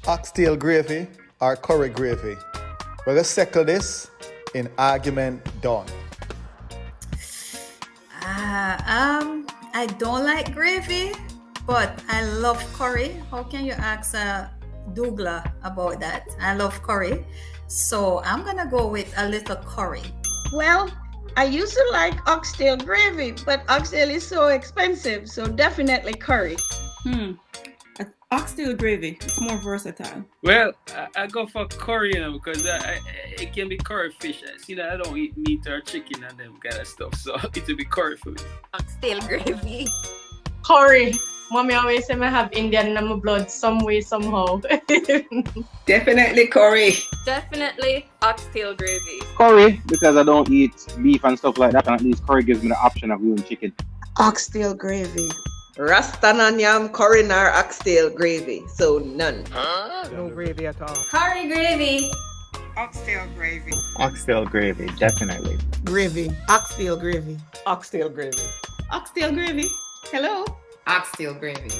Oxtail gravy or curry gravy? We're going to settle this in argument done. I don't like gravy, but I love curry. How can you ask Douglas about that? I love curry. So I'm going to go with a little curry. Well, I used to like oxtail gravy, but oxtail is so expensive, so definitely curry. Oxtail gravy. It's more versatile. Well, I go for curry, because it can be curry fish. I don't eat meat or chicken and them kind of stuff, so it will be curry for me. Oxtail gravy. Curry. Mommy always say I have Indian in my blood some way, somehow. Definitely curry. Definitely oxtail gravy. Curry, because I don't eat beef and stuff like that, and at least curry gives me the option of doing chicken. Oxtail gravy. Rastan and yam curry nor oxtail gravy, so none. No gravy at all. Curry gravy. Oxtail gravy. Oxtail gravy, definitely. Gravy. Oxtail gravy. Oxtail gravy. Oxtail gravy. Hello? Oxtail gravy.